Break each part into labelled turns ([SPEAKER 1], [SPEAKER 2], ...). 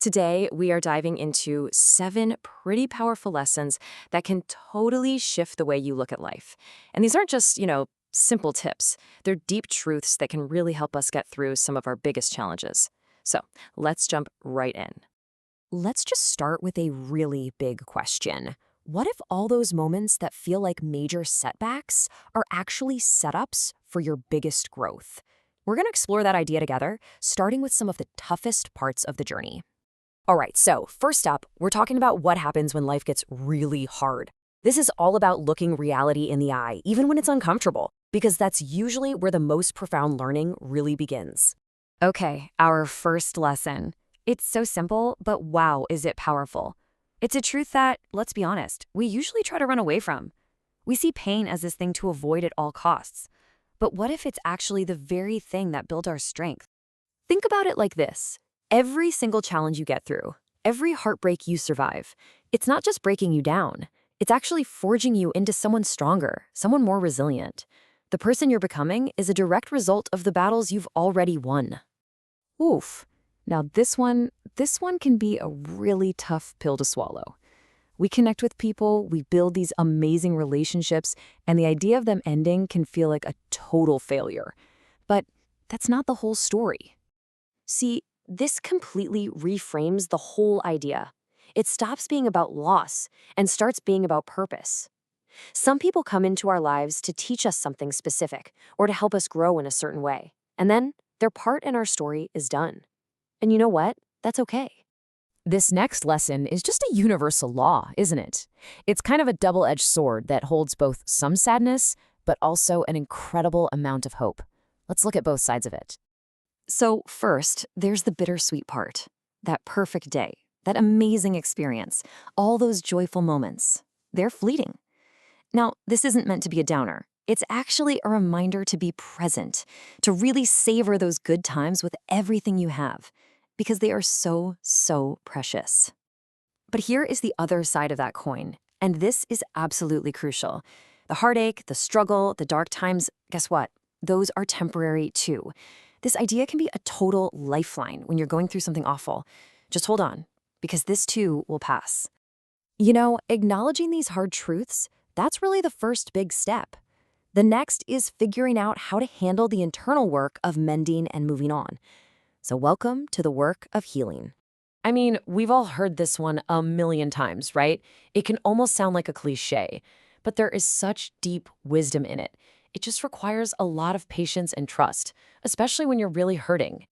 [SPEAKER 1] Today, we are diving into 7 pretty powerful lessons that can totally shift the way you look at life. And these aren't just, simple tips. They're deep truths that can really help us get through some of our biggest challenges. So, let's jump right in.
[SPEAKER 2] Let's just start with a really big question. What if all those moments that feel like major setbacks are actually setups for your biggest growth? We're going to explore that idea together, starting with some of the toughest parts of the journey. All right, so first up, we're talking about what happens when life gets really hard. This is all about looking reality in the eye, even when it's uncomfortable, because that's usually where the most profound learning really begins.
[SPEAKER 3] Okay, our first lesson. It's so simple, but wow, is it powerful. It's a truth that, let's be honest, we usually try to run away from. We see pain as this thing to avoid at all costs. But what if it's actually the very thing that built our strength?
[SPEAKER 2] Think about it like this. Every single challenge you get through, every heartbreak you survive, it's not just breaking you down. It's actually forging you into someone stronger, someone more resilient. The person you're becoming is a direct result of the battles you've already won.
[SPEAKER 1] Oof. Now this one can be a really tough pill to swallow. We connect with people, we build these amazing relationships, and the idea of them ending can feel like a total failure. But that's not the whole story.
[SPEAKER 2] See, this completely reframes the whole idea. It stops being about loss and starts being about purpose. Some people come into our lives to teach us something specific or to help us grow in a certain way. And then their part in our story is done. And you know what? That's okay.
[SPEAKER 4] This next lesson is just a universal law, isn't it? It's kind of a double-edged sword that holds both some sadness, but also an incredible amount of hope. Let's look at both sides of it.
[SPEAKER 2] So first, there's the bittersweet part. That perfect day, that amazing experience, all those joyful moments. They're fleeting. Now, this isn't meant to be a downer. It's actually a reminder to be present, to really savor those good times with everything you have, because they are so, so precious. But here is the other side of that coin, and this is absolutely crucial. The heartache, the struggle, the dark times, guess what? Those are temporary too. This idea can be a total lifeline when you're going through something awful. Just hold on, because this too will pass. Acknowledging these hard truths, that's really the first big step. The next is figuring out how to handle the internal work of mending and moving on. So welcome to the work of healing.
[SPEAKER 1] I mean, we've all heard this one a million times, right? It can almost sound like a cliche, but there is such deep wisdom in it. It just requires a lot of patience and trust, especially when you're really hurting.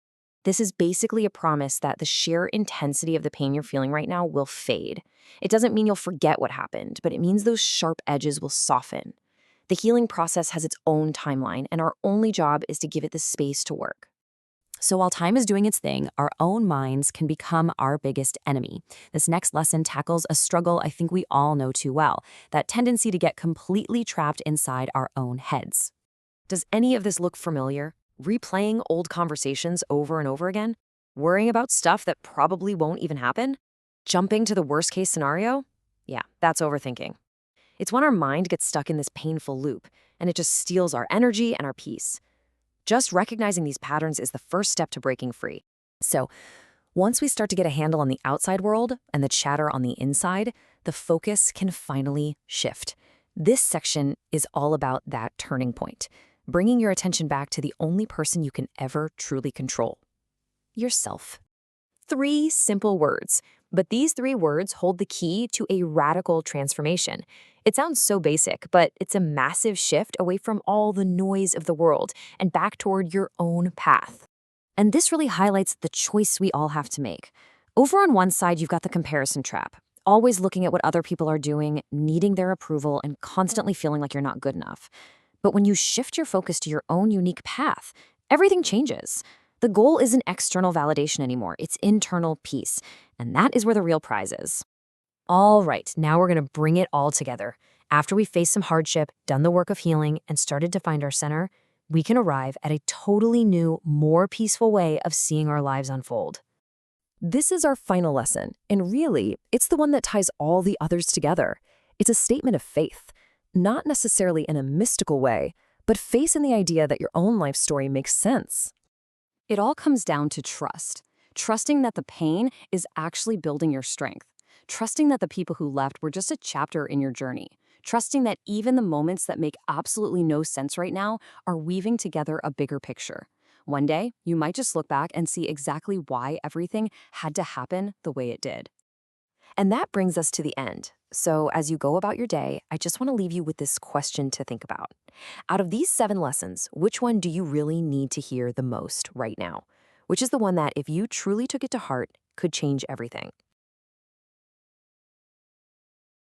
[SPEAKER 2] This is basically a promise that the sheer intensity of the pain you're feeling right now will fade. It doesn't mean you'll forget what happened, but it means those sharp edges will soften. The healing process has its own timeline, and our only job is to give it the space to work. So while time is doing its thing, our own minds can become our biggest enemy. This next lesson tackles a struggle I think we all know too well, that tendency to get completely trapped inside our own heads. Does any of this look familiar? Replaying old conversations over and over again? Worrying about stuff that probably won't even happen? Jumping to the worst-case scenario? Yeah, that's overthinking. It's when our mind gets stuck in this painful loop, and it just steals our energy and our peace. Just recognizing these patterns is the first step to breaking free. So, once we start to get a handle on the outside world and the chatter on the inside, the focus can finally shift. This section is all about that turning point, bringing your attention back to the only person you can ever truly control: yourself. 3 simple words, but these 3 words hold the key to a radical transformation. It sounds so basic, but it's a massive shift away from all the noise of the world and back toward your own path. And this really highlights the choice we all have to make. Over on one side, you've got the comparison trap, always looking at what other people are doing, needing their approval, and constantly feeling like you're not good enough. But when you shift your focus to your own unique path, everything changes. The goal isn't external validation anymore, it's internal peace. And that is where the real prize is. All right, now we're going to bring it all together. After we've faced some hardship, done the work of healing, and started to find our center, we can arrive at a totally new, more peaceful way of seeing our lives unfold.
[SPEAKER 4] This is our final lesson, and really, it's the one that ties all the others together. It's a statement of faith, not necessarily in a mystical way, but faith in the idea that your own life story makes sense.
[SPEAKER 3] It all comes down to trust.
[SPEAKER 1] Trusting that the pain is actually building your strength. Trusting that the people who left were just a chapter in your journey. Trusting that even the moments that make absolutely no sense right now are weaving together a bigger picture. One day, you might just look back and see exactly why everything had to happen the way it did.
[SPEAKER 2] And that brings us to the end. So as you go about your day, I just want to leave you with this question to think about. Out of these 7 lessons, which one do you really need to hear the most right now? Which is the one that, if you truly took it to heart, could change everything?